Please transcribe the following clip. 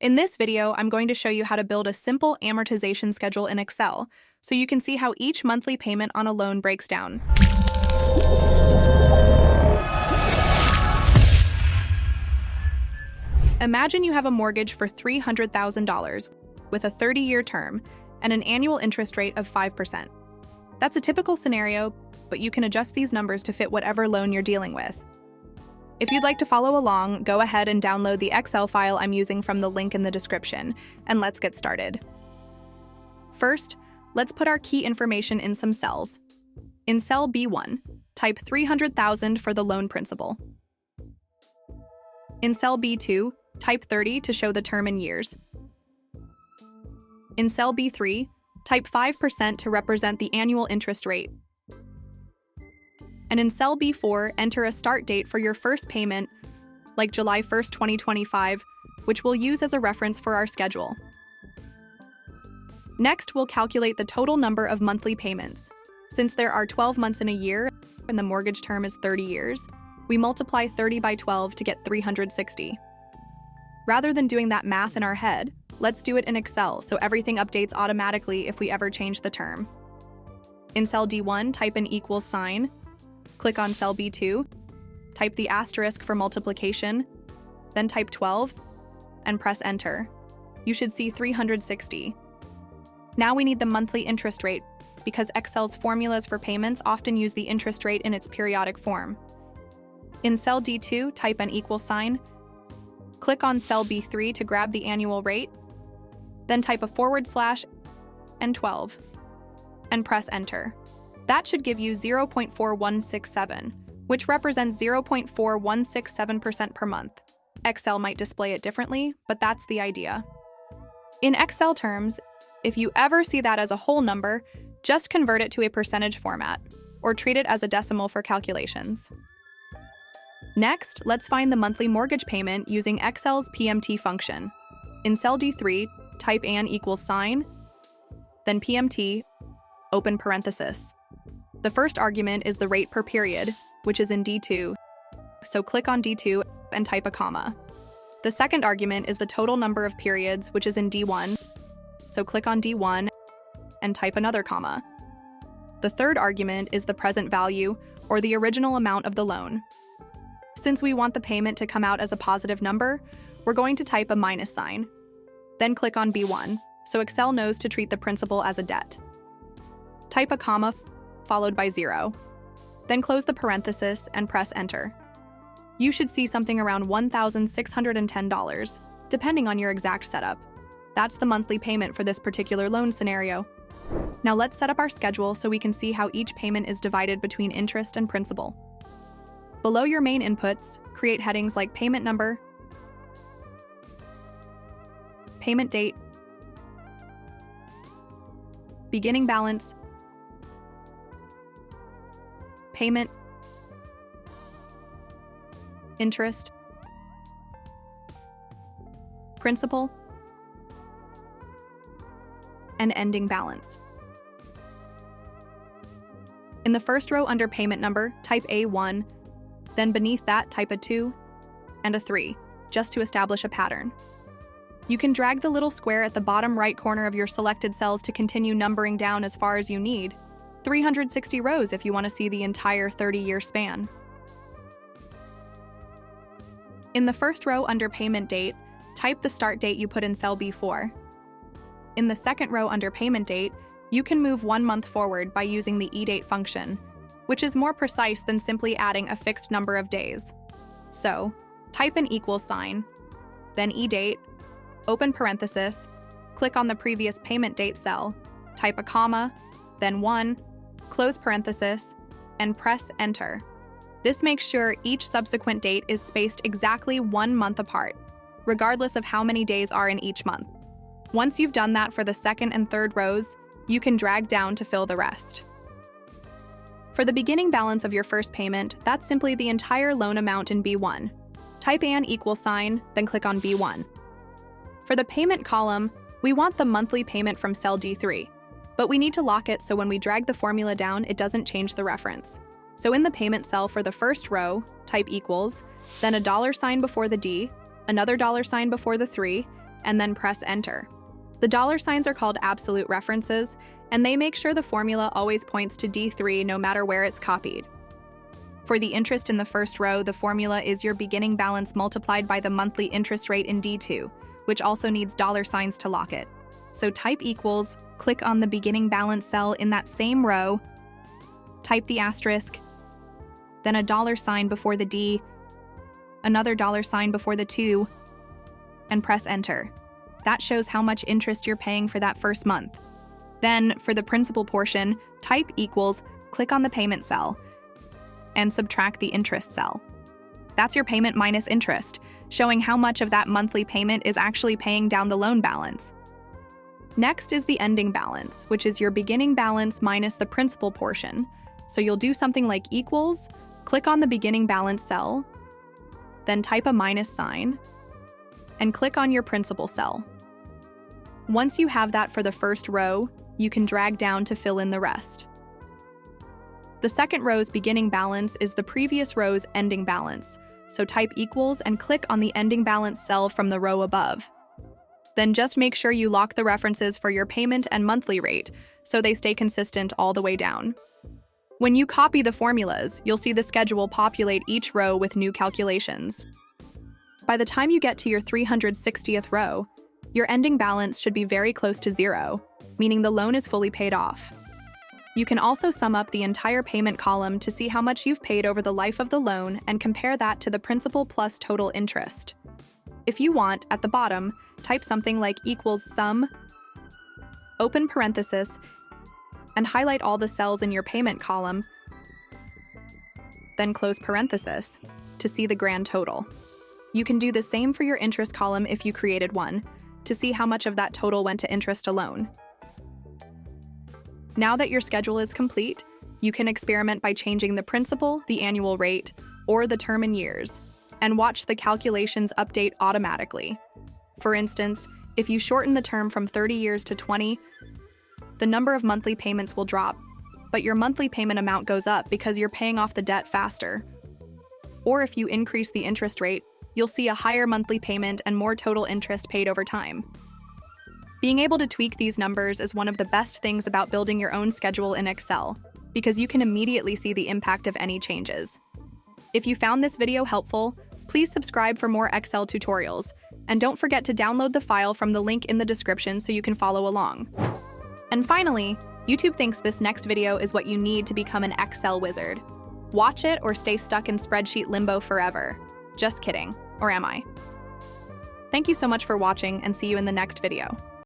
In this video, I'm going to show you how to build a simple amortization schedule in Excel, so you can see how each monthly payment on a loan breaks down. Imagine you have a mortgage for $300,000 with a 30-year term and an annual interest rate of 5%. That's a typical scenario, but you can adjust these numbers to fit whatever loan you're dealing with. If you'd like to follow along, go ahead and download the Excel file I'm using from the link in the description, and let's get started. First, let's put our key information in some cells. In cell B1, type $300,000 for the loan principal. In cell B2, type 30 to show the term in years. In cell B3, type 5% to represent the annual interest rate. And in cell B4, enter a start date for your first payment, like July 1st, 2025, which we'll use as a reference for our schedule. Next, we'll calculate the total number of monthly payments. Since there are 12 months in a year and the mortgage term is 30 years, we multiply 30 by 12 to get 360. Rather than doing that math in our head, let's do it in Excel so everything updates automatically if we ever change the term. In cell D1, type an equals sign. Click on cell B2, type the asterisk for multiplication, then type 12, and press enter. You should see 360. Now we need the monthly interest rate, because Excel's formulas for payments often use the interest rate in its periodic form. In cell D2, type an equal sign, click on cell B3 to grab the annual rate, then type a / and 12, and press enter. That should give you 0.4167, which represents 0.4167% per month. Excel might display it differently, but that's the idea. In Excel terms, if you ever see that as a whole number, just convert it to a percentage format, or treat it as a decimal for calculations. Next, let's find the monthly mortgage payment using Excel's PMT function. In cell D3, type an equals sign, then PMT, open parenthesis. The first argument is the rate per period, which is in D2, so click on D2 and type a comma. The second argument is the total number of periods, which is in D1, so click on D1 and type another comma. The third argument is the present value, or the original amount of the loan. Since we want the payment to come out as a positive number, we're going to type a minus sign. Then click on B1, so Excel knows to treat the principal as a debt. Type a comma followed by 0. Then close the parenthesis and press enter. You should see something around $1,610, depending on your exact setup. That's the monthly payment for this particular loan scenario. Now let's set up our schedule so we can see how each payment is divided between interest and principal. Below your main inputs, create headings like payment number, payment date, beginning balance, payment, interest, principal, and ending balance. In the first row under payment number, type A1, then beneath that type a 2 and a 3, just to establish a pattern. You can drag the little square at the bottom right corner of your selected cells to continue numbering down as far as you need. 360 rows if you want to see the entire 30-year span. In the first row under payment date, type the start date you put in cell B4. In the second row under payment date, you can move 1 month forward by using the edate function, which is more precise than simply adding a fixed number of days. So, type an equals sign, then edate, open parenthesis, click on the previous payment date cell, type a comma, then 1, close parenthesis, and press enter. This makes sure each subsequent date is spaced exactly 1 month apart, regardless of how many days are in each month. Once you've done that for the second and third rows, you can drag down to fill the rest. For the beginning balance of your first payment, that's simply the entire loan amount in B1. Type an equals sign, then click on B1. For the payment column, we want the monthly payment from cell D3, but we need to lock it so when we drag the formula down, it doesn't change the reference. So in the payment cell for the first row, type equals, then a $sign before the D, another $sign before the 3, and then press enter. The dollar signs are called absolute references, and they make sure the formula always points to D3 no matter where it's copied. For the interest in the first row, the formula is your beginning balance multiplied by the monthly interest rate in D2, which also needs dollar signs to lock it. So type equals, click on the beginning balance cell in that same row, type the asterisk, then a dollar sign before the D, another dollar sign before the 2, and press enter. That shows how much interest you're paying for that first month. Then, for the principal portion, type equals, click on the payment cell, and subtract the interest cell. That's your payment minus interest, showing how much of that monthly payment is actually paying down the loan balance. Next is the ending balance, which is your beginning balance minus the principal portion. So you'll do something like equals, click on the beginning balance cell, then type a minus sign, and click on your principal cell. Once you have that for the first row, you can drag down to fill in the rest. The second row's beginning balance is the previous row's ending balance, so type equals and click on the ending balance cell from the row above. Then just make sure you lock the references for your payment and monthly rate, so they stay consistent all the way down. When you copy the formulas, you'll see the schedule populate each row with new calculations. By the time you get to your 360th row, your ending balance should be very close to zero, meaning the loan is fully paid off. You can also sum up the entire payment column to see how much you've paid over the life of the loan and compare that to the principal plus total interest. If you want, at the bottom, type something like equals sum, open parenthesis, and highlight all the cells in your payment column, then close parenthesis to see the grand total. You can do the same for your interest column if you created one, to see how much of that total went to interest alone. Now that your schedule is complete, you can experiment by changing the principal, the annual rate, or the term in years, and watch the calculations update automatically. For instance, if you shorten the term from 30 years to 20, the number of monthly payments will drop, but your monthly payment amount goes up because you're paying off the debt faster. Or if you increase the interest rate, you'll see a higher monthly payment and more total interest paid over time. Being able to tweak these numbers is one of the best things about building your own schedule in Excel, because you can immediately see the impact of any changes. If you found this video helpful, please subscribe for more Excel tutorials, and don't forget to download the file from the link in the description so you can follow along. And finally, YouTube thinks this next video is what you need to become an Excel wizard. Watch it or stay stuck in spreadsheet limbo forever. Just kidding, or am I? Thank you so much for watching, and see you in the next video.